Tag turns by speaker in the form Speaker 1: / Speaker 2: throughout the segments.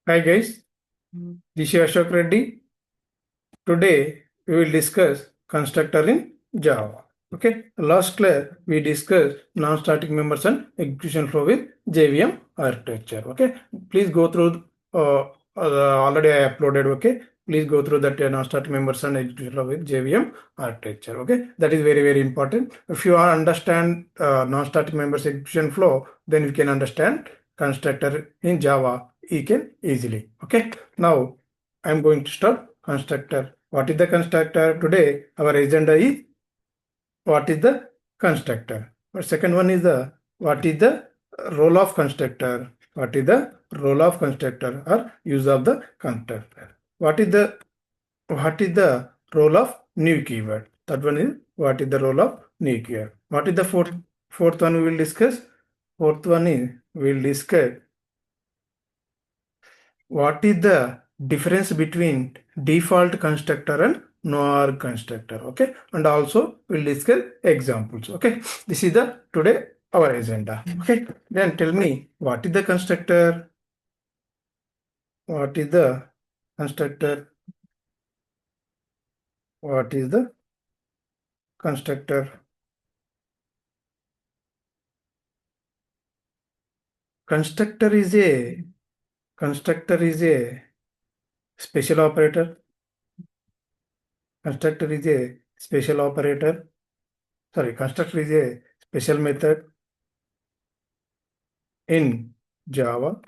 Speaker 1: Hi guys, this is Ashok Reddy. Today we will discuss constructor in Java. Okay, last class we discussed non-static members and execution flow with JVM architecture. Okay, please go through. Already I uploaded. Okay, please go through that non-static members and execution flow with JVM architecture. Okay, that is very important. If you understand non-static members execution flow, then you can understand constructor in Java. You can easily. Okay, now I'm going to start constructor. What is the constructor? Today our agenda is what is the constructor. But second one is the what is the role of constructor. What is the role of constructor or use of the constructor. What is the role of new keyword. That one is what is the role of new keyword. What is the fourth one we will discuss? Fourth one is we will discuss what is the difference between default constructor and no-Arg constructor. Okay, and also we'll discuss examples. Okay, this is the today our agenda. Okay, then tell me what is the constructor. What is the constructor? What is the constructor? Constructor is a special operator. Constructor is a special operator. Sorry, constructor is a special method in Java.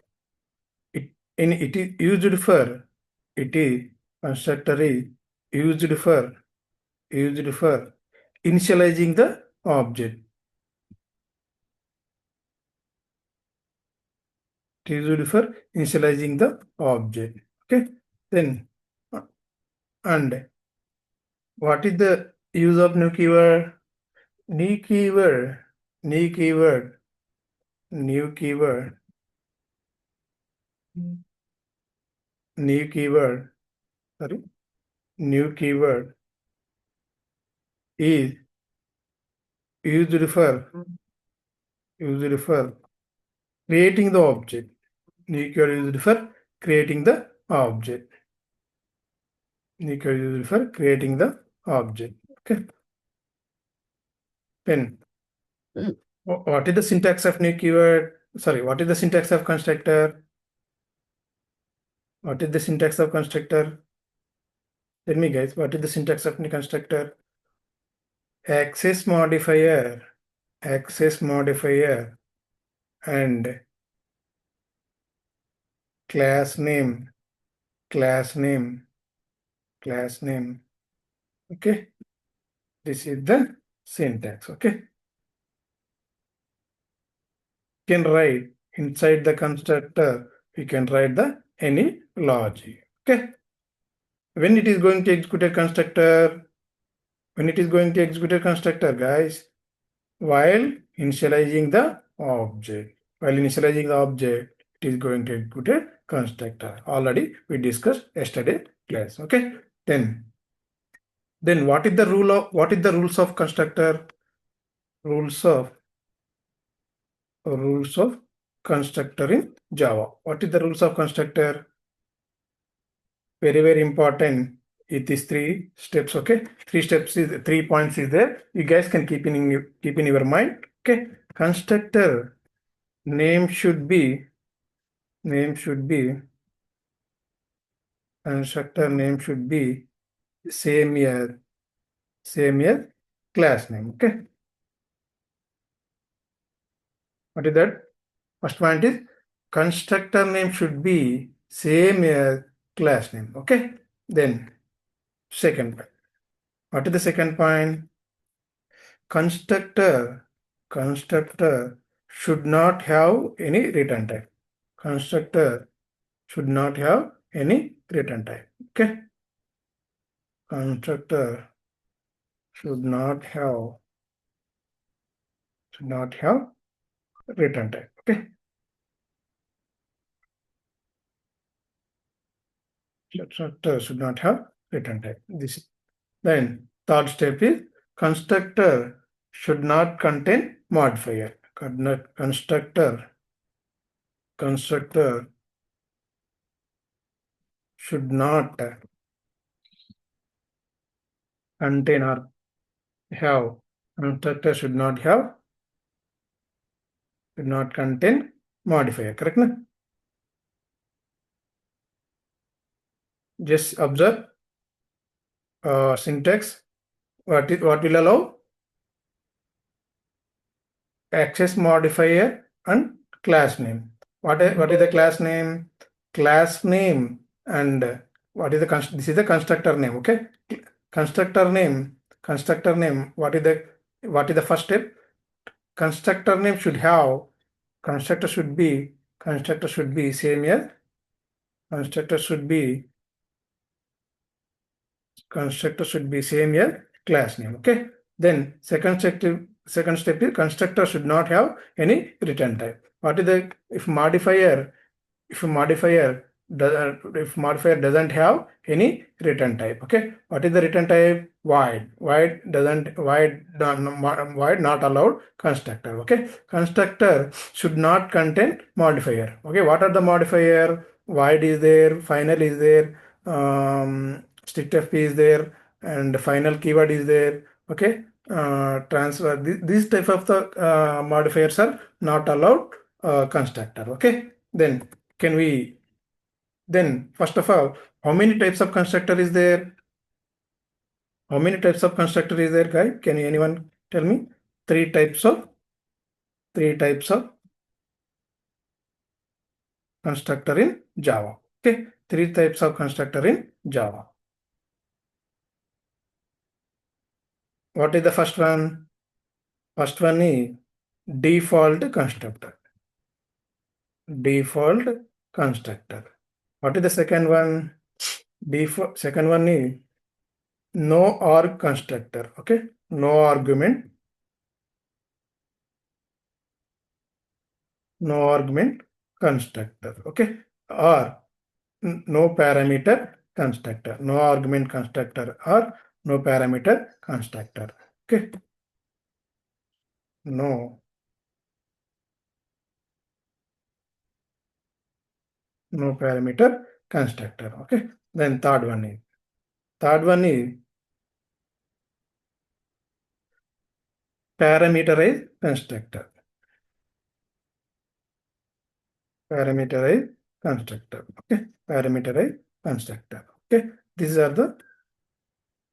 Speaker 1: It is used for constructor is used for initializing the object. It is used for initializing the object. Okay, then and what is the use of new keyword? New keyword sorry, new keyword is used for creating the object. New keyword is used for creating the object. New keyword is used for creating the object. Okay. Then what is the syntax of new keyword? Sorry, what is the syntax of constructor? What is the syntax of constructor? Tell me guys, what is the syntax of new constructor? Access modifier and class name. Okay, this is the syntax. Okay, you can write inside the constructor, you can write the any logic. Okay, when it is going to execute a constructor, guys, while initializing the object. It is going to execute a constructor. Already we discussed yesterday class. Okay, then what is the rules of constructor? Rules of constructor in Java. What is the rules of constructor? Very important. It is 3 steps. Okay, 3 points is there. You guys can keep in your mind. Okay, constructor name should be constructor name should be same as class name. Okay, what is that? First point is constructor name should be same as class name. Okay, then second point. What is the second point? Constructor should not have any return type. Constructor should not have any return type. Okay, constructor should not have return type. Okay, constructor should not have return type. This then third step is constructor should not contain modifier. Constructor should not contain or have, constructor should not contain modifier, correct? Na? Just observe syntax. What will allow? Access modifier and class name. What is the class name? Class name and what is the this is the constructor name. Okay, constructor name. What is the first step? Constructor name should have. Constructor should be same here. Constructor should be same here. Class name. Okay. Then second step is constructor should not have any return type. What is the if modifier doesn't have any return type? Okay, what is the return type? Void not allowed constructor. Okay, constructor should not contain modifier. Okay, what are the modifier? Void is there, final is there, strict fp is there, and final keyword is there. Okay, transfer these type of the modifiers are not allowed constructor. Okay, then first of all, how many types of constructor is there? How many types of constructor is there, guys? Can anyone tell me? Three types of constructor in Java. Okay, three types of constructor in Java. What is the first one? First one is default constructor. Default constructor. What is the second one? Second one is No-Arg constructor. Okay, no argument constructor. Okay, or no parameter constructor. No argument constructor or no parameter constructor. Okay, no parameter constructor. Okay, then third one is parameterized constructor. Parameterized constructor. Okay, parameterized constructor. Okay, these are the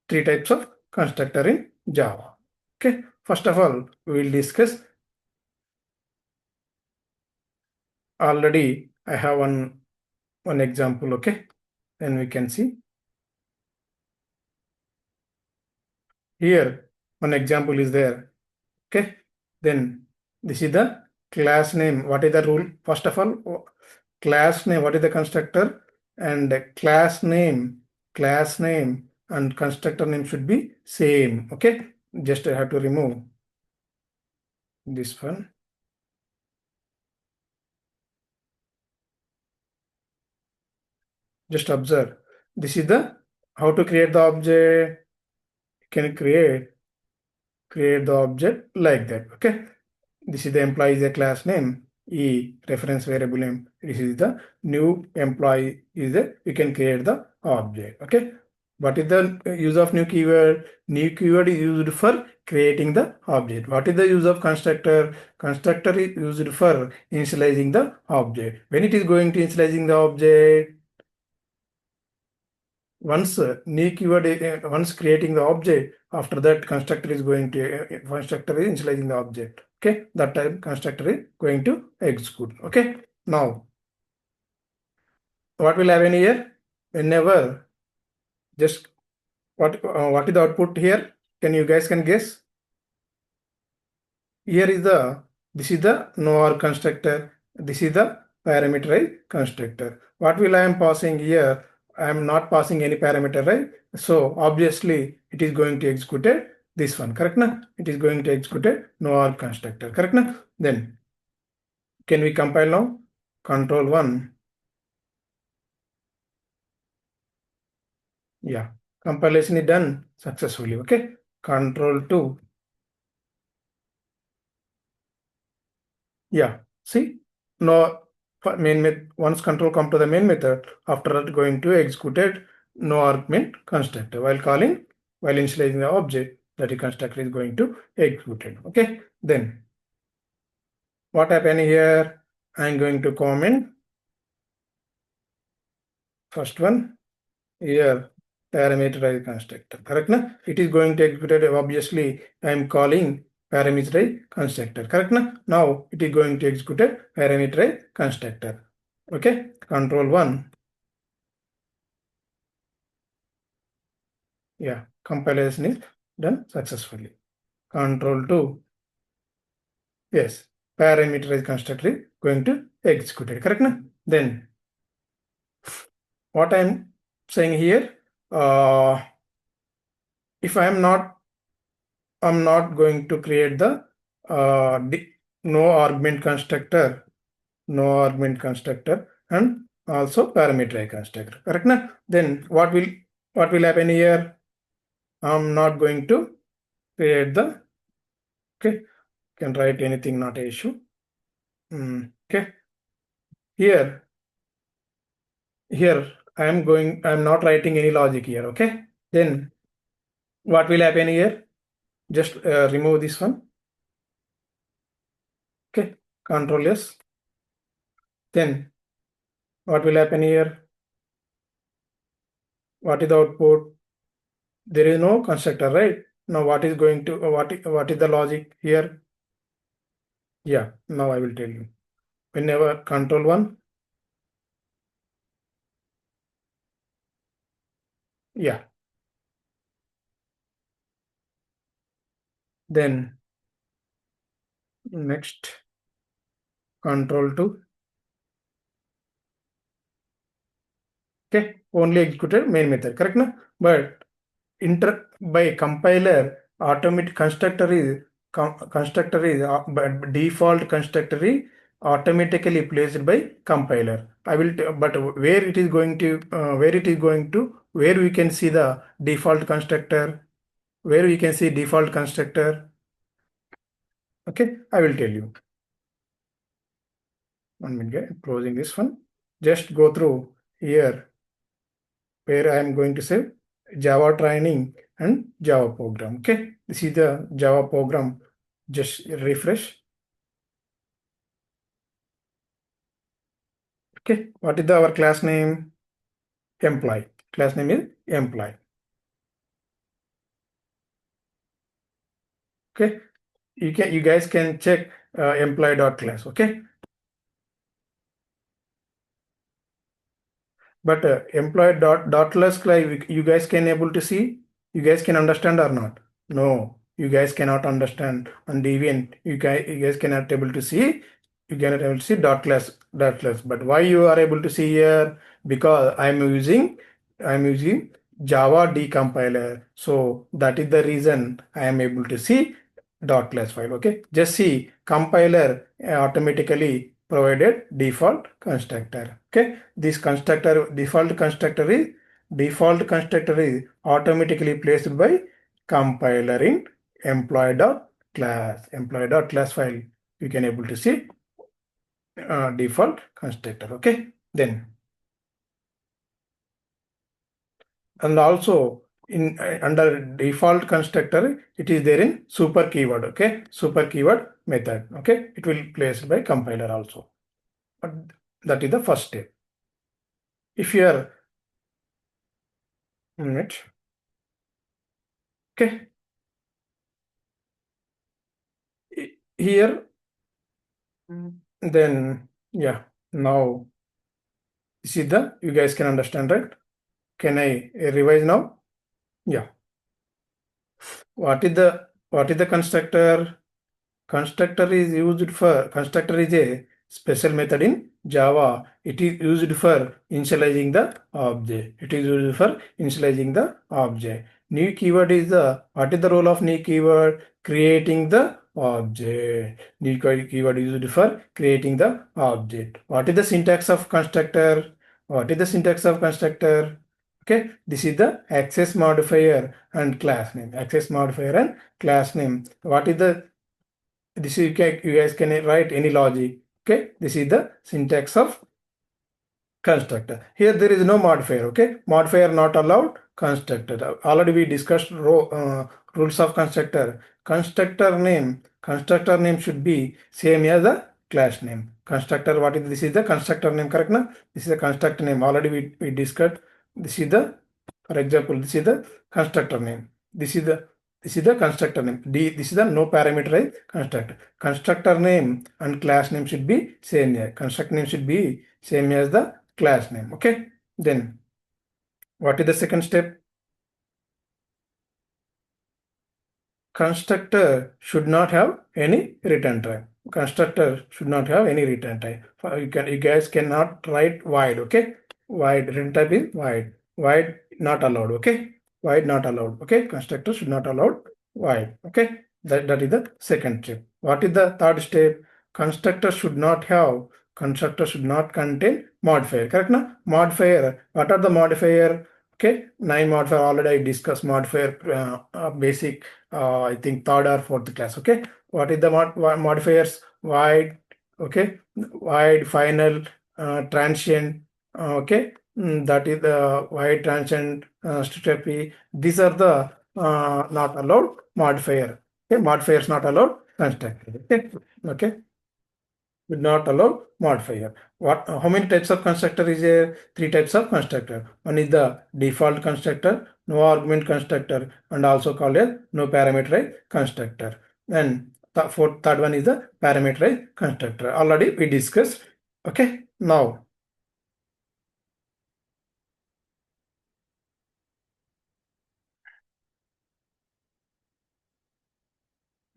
Speaker 1: three types of constructor in Java. Okay, first of all, we will discuss. Already I have one example. Okay, then we can see here one example is there. Okay, then this is the class name. What is the rule? First of all, class name, what is the constructor, and class name and constructor name should be same. Okay, just I have to remove this one. Just observe, this is the how to create the object. You can create the object like that. Okay, this is the employee is a class name, e reference variable name. This is the new employee is the you can create the object. Okay, what is the use of new keyword? New keyword is used for creating the object. What is the use of constructor? Constructor is used for initializing the object. When it is going to initializing the object, once new keyword once creating the object, after that constructor is going to constructor is initializing the object. Okay, that time constructor is going to execute. Okay, now what will happen here? Whenever just what is the output here? Can you guys can guess? Here is this is the No-Arg constructor. This is the parameterized constructor. What will I am passing here? I am not passing any parameter, right? So obviously it is going to execute this one, correct? Na? It is going to execute No-Arg constructor, correct? Na? Then can we compile now? Control 1. Yeah, compilation is done successfully. Okay, Control 2. Yeah, see, no, once control come to the main method, after that going to executed no argument constructor while initializing the object that the constructor is going to execute it. Okay, then what happened here? I'm going to comment first one here, parameterized constructor. Correct? Na? It is going to execute it. Obviously, I'm calling parameterized constructor. Correct? Na? Now it is going to execute a parameterized constructor. Okay, control 1. Yeah, compilation is done successfully. Control 2. Yes, parameterized constructor is going to execute it. Correct? Na? Then what I'm saying here, if I'm not going to create the no argument constructor, and also parameterized constructor. Correct? Na? Then what will happen here? I'm not going to create the, okay, can write anything, not an issue. Okay, here I'm not writing any logic here. Okay, then what will happen here? Just remove this one. Okay, Control S. Then what will happen here? What is the output? There is no constructor, right? Now what is going to what is the logic here? Yeah, now I will tell you. Whenever control 1, yeah, then next control 2, okay, only executed main method. Correct? No? But by compiler, automatic constructor is but default constructor is automatically placed by compiler. I will but where it is going to where we can see the default constructor, where we can see default constructor. Okay, I will tell you. 1 minute, closing this one. Just go through here where I am going to say Java training and Java program. Okay, this is the Java program. Just refresh. Okay, what is our class name? Employee. Class name is employee. Okay, you guys can check employee.class. Okay, but employee.class class you guys can able to see. You guys can understand or not? No, you guys cannot understand. And even you guys cannot able to see. You cannot able to see dot class. But why you are able to see here? Because I'm using Java decompiler. So that is the reason I am able to see dot class file. Okay, just see compiler automatically provided default constructor. Okay, this default constructor is automatically placed by compiler in employee.class. Employee.class file you can able to see default constructor. Okay, then and also in under default constructor it is there in super keyword. Okay, super keyword method. Okay, it will placed by compiler also. But that is the first step. If you are minute, okay, here then yeah, now this is the you guys can understand, right? Can I revise now? Yeah. What is the constructor? Constructor is a special method in Java. It is used for initializing the object. New keyword is what is the role of new keyword? Creating the object. New keyword is used for creating the object. What is the syntax of constructor? Okay, this is the access modifier and class name. What is the this you guys can write any logic. Okay, this is the syntax of constructor. Here there is no modifier. Okay, modifier not allowed. Constructor. Already we discussed rules of constructor. Constructor name should be same as the class name. Constructor. What is this? Is the constructor name correct? Na? This is the constructor name. Already we discussed. This is the, for example, this is the constructor name. This is the constructor name. This is the no parameterized constructor. Constructor name and class name should be same here. Constructor name should be same as the class name. Okay. Then what is the second step? Constructor should not have any return type. Constructor should not have any return type. You guys cannot write void. Okay. Void return type is void. Void not allowed. Okay. Void not allowed. Okay. Constructor should not allowed void. Okay. That is the second step. What is the third step? Constructor should not contain modifier. Correct? Na? Modifier. What are the modifier? Okay. 9 modifier. Already I discussed modifier basic. I think third or fourth class. Okay. What is the modifiers? Void. Okay. Void, final, transient. Okay. That is the void, transient, step. These are the not allowed modifier. Okay. Modifiers not allowed constructor. Okay. Okay. Would not allow modifier. How many types of constructor is there? 3 types of constructor. One is the default constructor, no argument constructor, and also called as no parameterized constructor. Then the third one is the parameterized constructor. Already we discussed. Okay. Now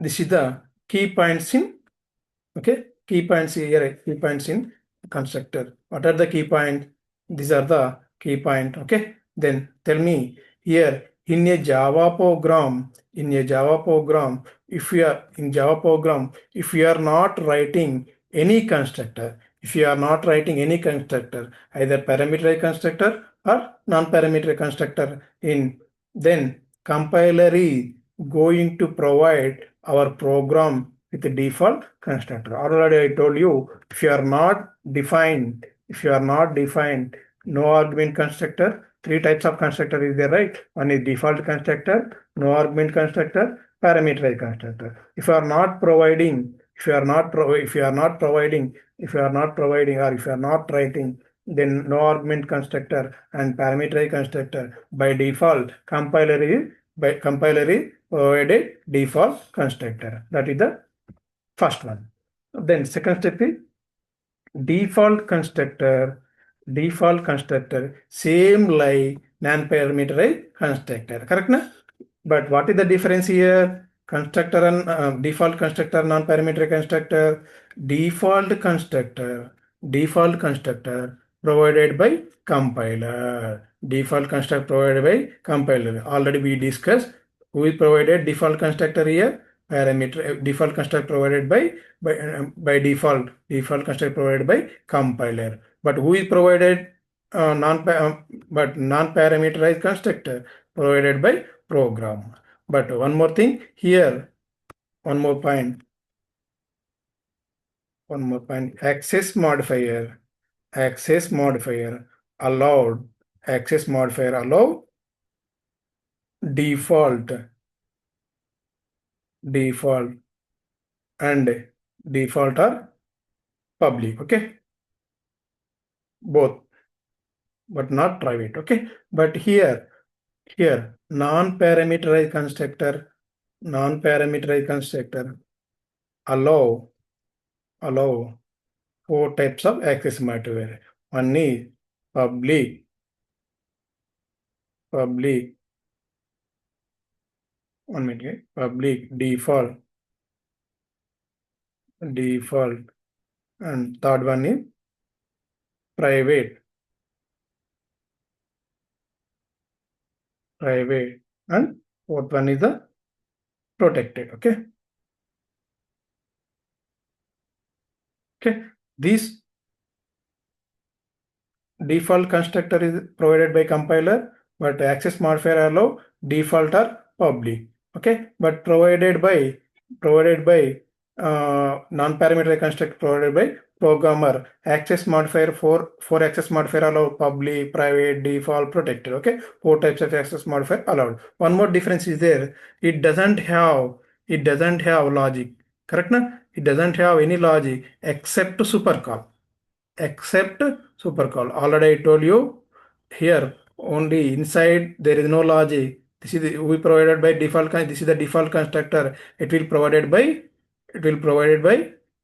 Speaker 1: this is the key points in. Okay. Key points here. Key points in constructor. What are the key points? These are the key point. Okay. Then tell me here in a Java program, if you are in Java program, if you are not writing any constructor, either parameterized constructor or non-parameterized constructor in, then compiler is going to provide our program with the default constructor. Already I told you, if you are not defined, no argument constructor, 3 types of constructor is there, right? One is default constructor, no argument constructor, parameterized constructor. If you are not providing, or if you are not writing, then no argument constructor and parameterized constructor, by default compiler is provided default constructor. That is the first one. Then second step is default constructor same like non-parameterized constructor. Correct? Na? But what is the difference here? Constructor and default constructor, non-parameterized constructor. Default constructor provided by compiler. Already we discussed who is provided default constructor here. Default constructor provided by default constructor provided by compiler. But who is provided non-parameterized constructor provided by program. But one more thing here, one more point. Access modifier allowed. Default and default are public. Okay, both, but not private. Okay, but here non-parameterized constructor allow 4 types of access modifier. One is public, default, and third one is private, and fourth one is the protected. Okay. This default constructor is provided by compiler, but access modifier allow default or public. Okay, but provided by non-parameterized constructor provided by programmer access modifier for access modifier allowed public, private, default, protected. Okay, 4 types of access modifier allowed. One more difference is there. It doesn't have logic. Correct na? It doesn't have any logic except supercall. Except supercall. Already I told you here only inside there is no logic. This is we provided by default. This is the default constructor. It will provided by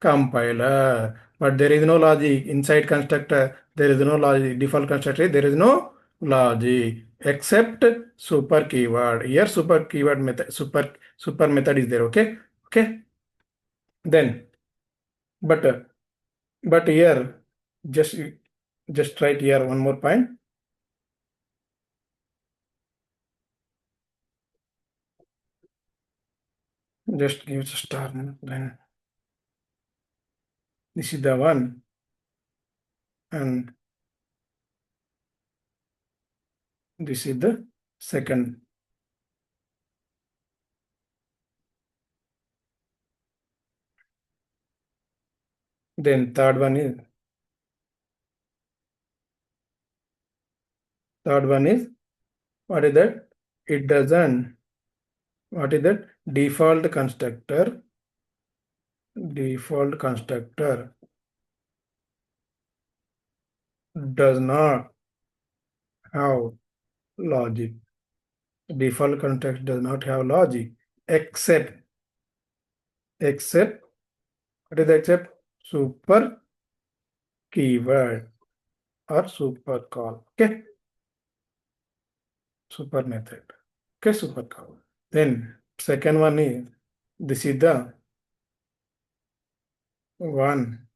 Speaker 1: compiler. But there is no logic inside constructor. There is no logic. Default constructor. There is no logic except super keyword. Here super keyword method. Super method is there. Okay. Okay. Then but here just write here one more point. Just give a star. Then this is the one, and this is the second. Then third one is what is that? It doesn't. What is that? Default constructor does not have logic. Default constructor does not have logic except what is the except? Super keyword or super call. Okay, super method. Okay, super call. Then second one is this is the one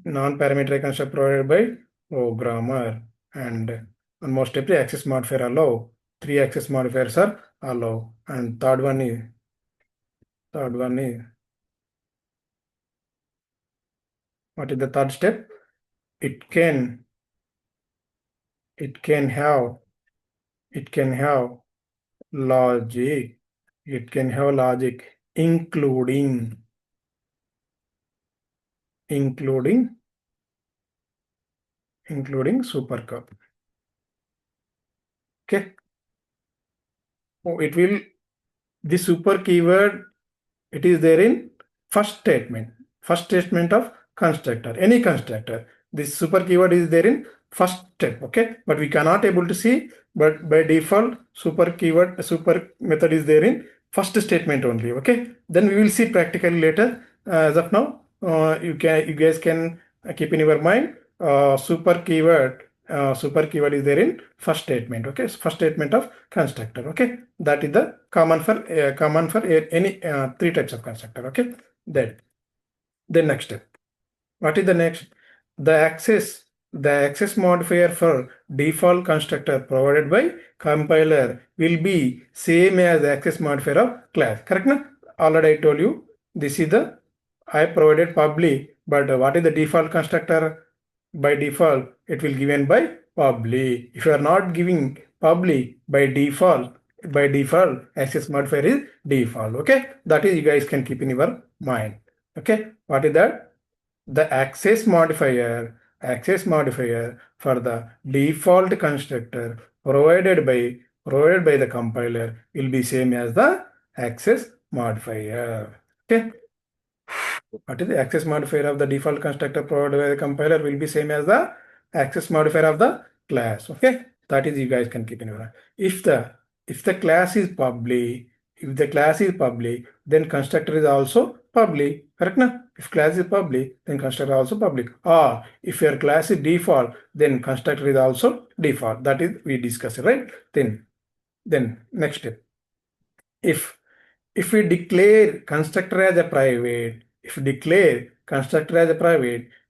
Speaker 1: non-parametric construct provided by programmer, and almost every access modifier allow. 3 access modifiers are allow, and third one is what is the third step? It can have logic. It can have logic including super cup. Okay. It will the super keyword, it is there in first statement of constructor, any constructor. This super keyword is there in first step. Okay, but we cannot able to see, but by default super method is there in first statement only. Okay, then we will see practically later. As of now, you guys can keep in your mind super keyword is there in first statement. Okay, first statement of constructor. Okay, that is the common for any 3 types of constructor. Okay, then next step. What is the next? The access modifier for default constructor provided by compiler will be same as access modifier of class. Correct na? Already I told you this is the I provided public, but what is the default constructor? By default it will given by public. If you are not giving public by default access modifier is default. Okay, that is you guys can keep in your mind. Okay, what is that? The access modifier for the default constructor provided by the compiler will be same as the access modifier. Okay, what is the access modifier of the default constructor provided by the compiler will be same as the access modifier of the class. Okay, that is you guys can keep in mind. If the class is public, then constructor is also public. Correct na? If class is public, then constructor is also public. Or if your class is default, then constructor is also default. That is we discussed, right? Then next step. If we declare constructor as a private,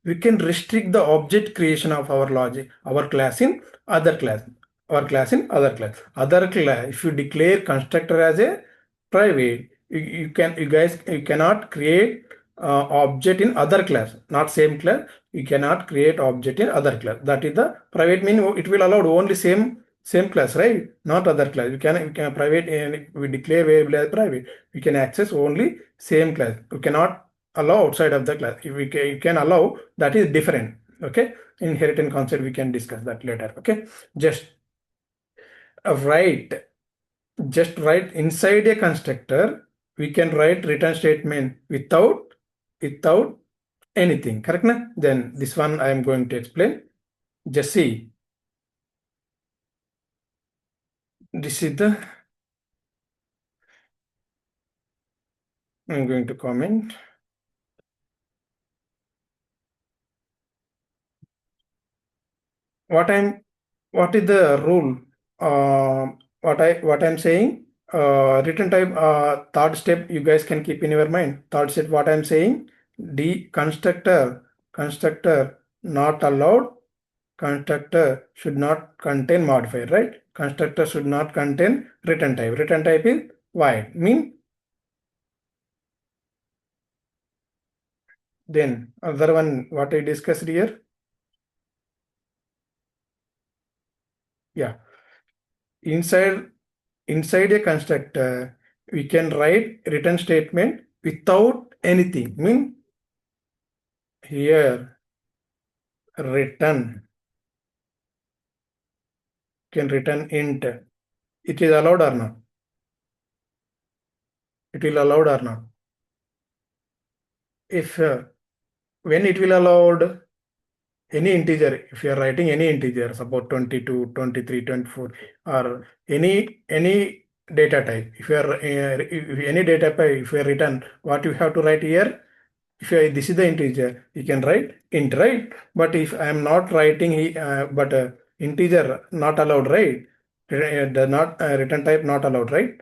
Speaker 1: we can restrict the object creation of our class in other class. If you declare constructor as a private, you cannot create object in other class, not same class. You cannot create object in other class. That is the private mean it will allow only same class, right? Not other class. We can private, and we declare variable as private. We can access only same class. We cannot allow outside of the class. If you can allow, that is different. Okay, inheritance concept we can discuss that later. Okay, just write, just write inside a constructor. We can write return statement without anything. Correct na? Then this one I am going to explain. Just see. This is the. I'm going to comment. What is the rule? What I'm saying, return type, third step you guys can keep in your mind. Third step, what I'm saying, constructor not allowed. Constructor should not contain modifier, right? Constructor should not contain return type. Return type is void. Mean, then other one what I discussed here. Yeah, inside a constructor, we can write return statement without anything. Mean, here return can return int. It is allowed or not? It will allowed or not? If when it will allowed, any integer, if you are writing any integer, suppose 22, 23, 24, or any data type, if you are if any data type, if you are written, what you have to write here? If this is the integer, you can write int, right? But if I am not writing, but integer not allowed, right? The not return type not allowed, right?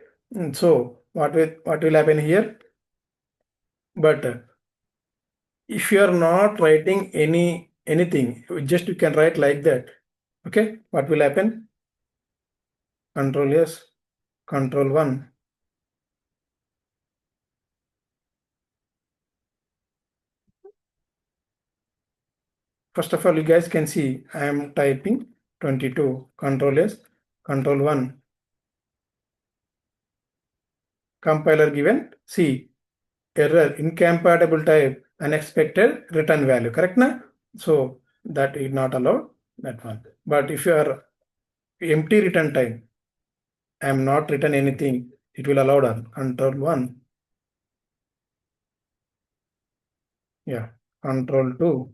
Speaker 1: So what will happen here? But if you are not writing anything, just you can write like that. Okay, what will happen? Control yes, control 1. First of all, you guys can see I am typing 22. Control S, control 1. Compiler given C. Error, incompatible type, unexpected return value. Correct na? So that is not allowed, that one. But if you are empty return type, I am not written anything, it will allow on control 1. Yeah, control 2.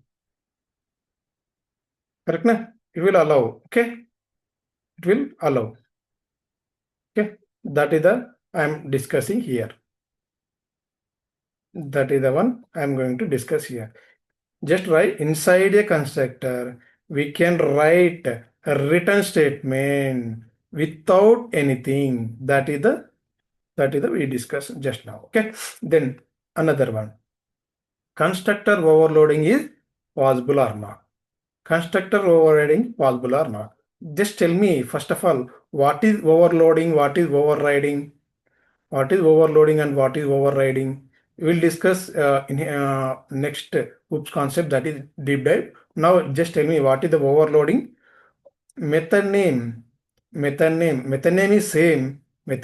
Speaker 1: Correct na? It will allow. Okay, it will allow. Okay, that is the I am discussing here. That is the one I am going to discuss here. Just write inside a constructor, we can write a return statement without anything. That is the we discussed just now. Okay, then another one. Constructor overloading is possible or not? Constructor overriding possible or not? Just tell me first of all, what is overloading, what is overriding, what is overloading and what is overriding. We will discuss in next oops concept, that is deep dive. Now just tell me what is the overloading. Method name, method name is same, but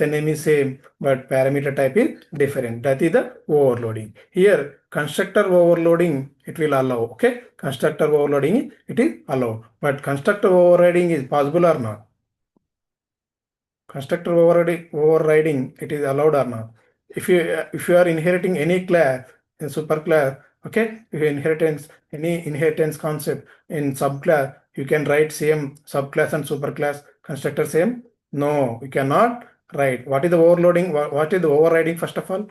Speaker 1: parameter type is different. That is the overloading. Here constructor overloading, it will allow. Okay, constructor overloading, it is allowed, but constructor overriding is possible or not? Constructor overriding, it is allowed or not? If you are inheriting any class in superclass, okay, if you inheritance any inheritance concept in subclass, you can write same subclass and superclass constructor same. No, you cannot write. What is the overloading? What is the overriding? First of all,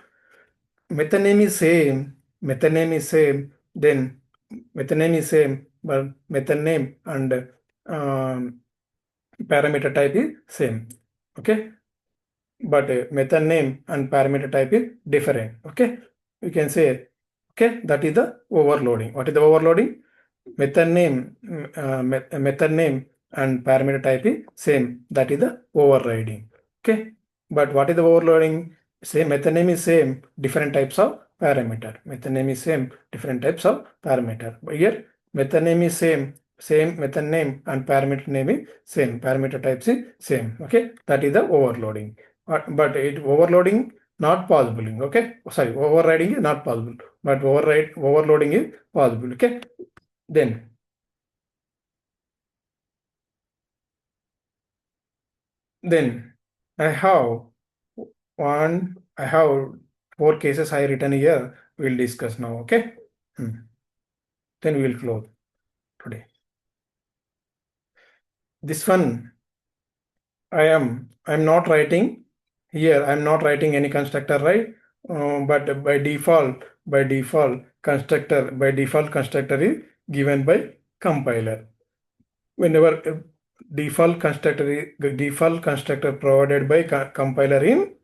Speaker 1: method name is same. Method name is same. Then method name is same, but method name and parameter type is same. Okay, but method name and parameter type is different. Okay, you can say, okay, that is the overloading. What is the overloading? Method name, method name and parameter type is same. That is the overriding. Okay, but what is the overloading? Same method name is same, different types of parameter. Method name is same, different types of parameter. But here method name is same method name and parameter name is same, parameter types is same. Okay, that is the overloading. But it overloading not possible. Okay, sorry, overriding is not possible, but overloading is possible. Okay, then I have I have 4 cases I written here. We'll discuss now. Okay. Then we will close today. This one I'm not writing here. I'm not writing any constructor, right? But by default constructor is given by compiler. Whenever default constructor provided by compiler in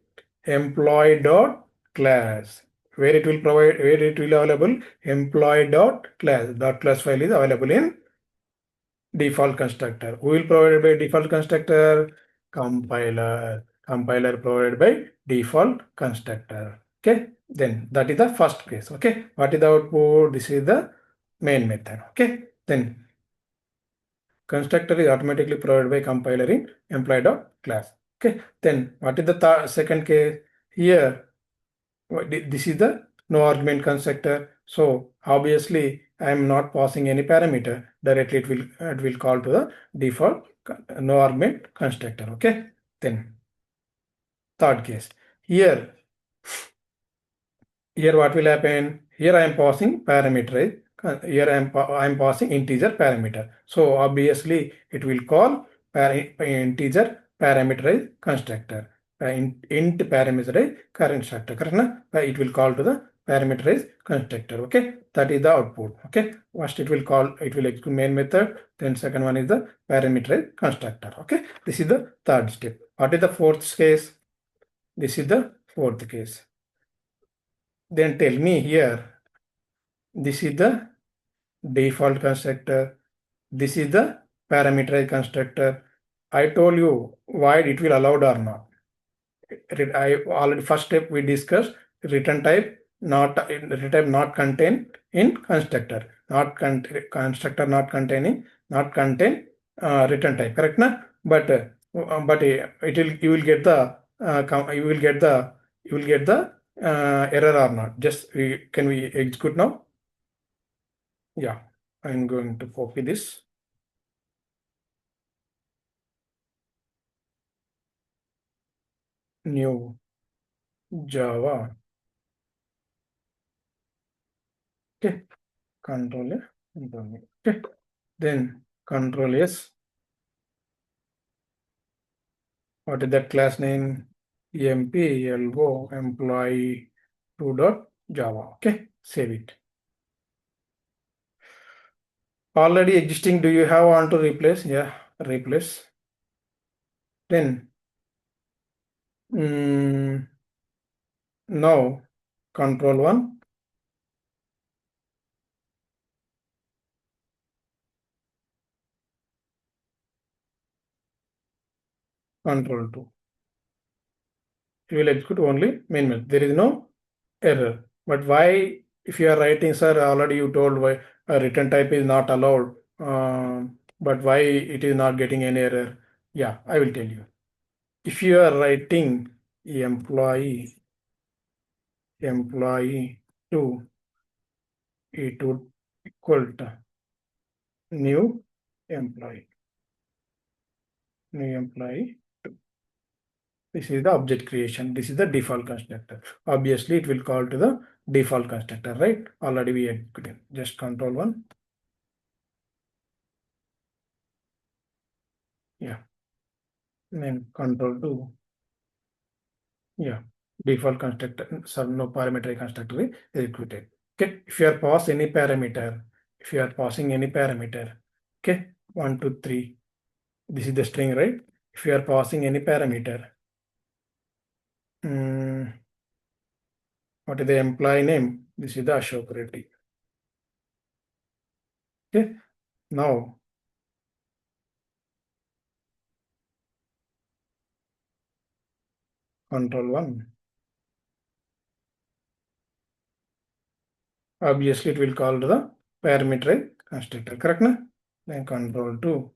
Speaker 1: employee dot class, where it will available employee dot class file is available in default constructor. Who will provide by default constructor? Compiler provided by default constructor. Okay, then that is the first case. Okay, what is the output? This is the main method. Okay, then constructor is automatically provided by compiler in employee.class. Okay, then what is the second case? Here, this is the no argument constructor. So obviously I am not passing any parameter. Directly it will call to the default no argument constructor. Okay, then third case. Here what will happen? Here I am passing parameter. Here I am passing integer parameter. So obviously it will call integer parameterized constructor. Int parameterized constructor. Correct? It will call to the parameterized constructor. Okay, that is the output. Okay, first it will execute main method. Then second one is the parameterized constructor. Okay, this is the third step. What is the fourth case? This is the fourth case. Then tell me here, this is the default constructor. This is the parameterized constructor. I told you why it will allowed or not. I already first step we discussed return type not contained in constructor. Constructor not containing not contain return type. Correct na? But it will you will get the error or not. Just can we execute now? Yeah, I'm going to copy this. New Java. Okay, Control A, Control A. Okay, then Control S. What is that class name? emplo employee 2.java. Okay, save it. Already existing, do you have want to replace? Yeah, replace. Then now control 1. Control 2. You will execute only main method. There is no error. But why, if you are writing, sir, already you told why a return type is not allowed, but why it is not getting any error? Yeah, I will tell you. If you are writing employee 2, it would equal to new employee 2. This is the object creation. This is the default constructor. Obviously, it will call to the default constructor, right? Already we executed. Just control 1. Yeah. And then control 2. Yeah. Default constructor, no parameter constructor is executed. Okay. If you are passing any parameter, okay, 1, 2, 3. This is the string, right? If you are passing any parameter, what is the employee name? This is the Ashok Reddy. Okay. Now, control 1. Obviously, it will call to the parameter constructor. Correct? Na? Then control 2.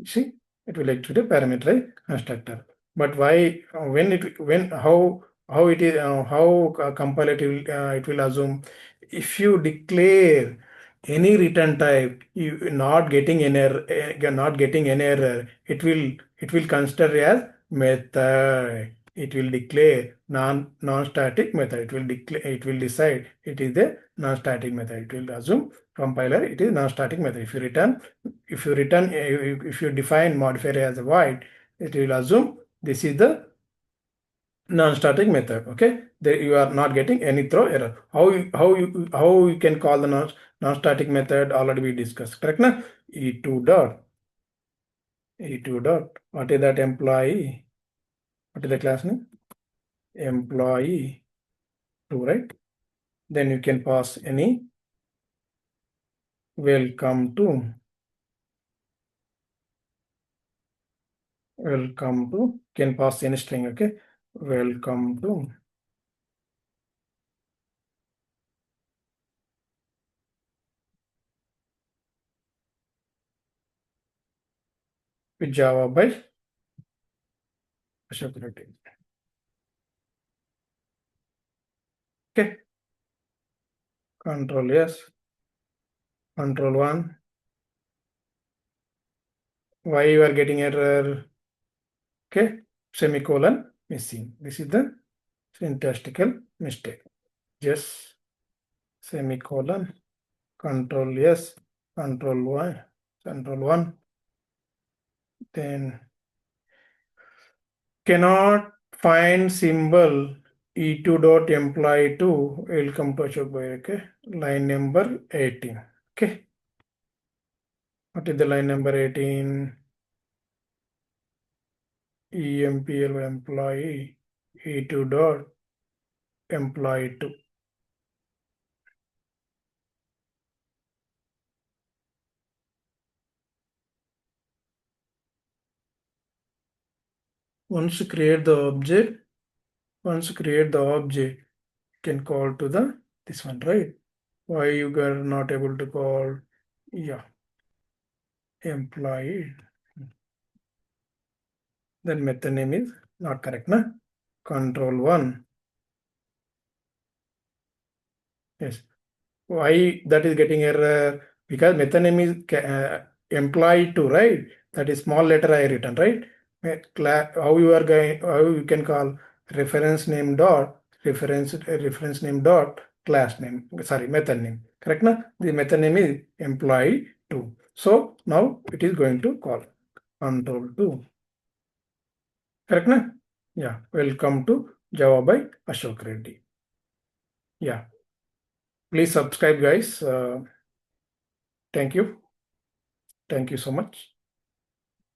Speaker 1: See, it will execute a parameter constructor. But why, how it is, how compile it will assume if you declare any return type, you not getting an error, not getting an error, it will consider as method. It will declare non-static method. It will decide it is a non-static method. It will assume compiler it is non-static method. If you define modifier as a void, it will assume this is the non-static method. Okay, there you are not getting any throw error. How you can call the non-static method? Already we discussed. Correct na? E2 dot E2 dot. What is that employee? What is the class name? Employee 2, right? Then you can pass any welcome to can pass any string. Okay, welcome to Java by Ashok Reddy. Okay, Control S, Control 1. Why you are getting error? Okay, semicolon missing. This is the syntactical mistake. Just semicolon, Control S, Control 1. Then cannot find symbol E2 dot employee 2. Welcome to Ashok Bhai. Okay, line number 18. Okay, what is the line number 18? EMPL employee E2 dot employee 2. Once you create the object, can call to the this one, right? Why you are not able to call? Yeah, employee. Then method name is not correct, na? Control 1. Yes. Why that is getting error? Because method name is employee 2, right? That is small letter I written, right? How you can call reference name dot reference name dot class name, sorry, method name. Correct na? The method name is employee 2. So now it is going to call control 2. Correct na? Yeah. Welcome to Java by Ashok Reddy. Yeah. Please subscribe, guys. Thank you. Thank you so much.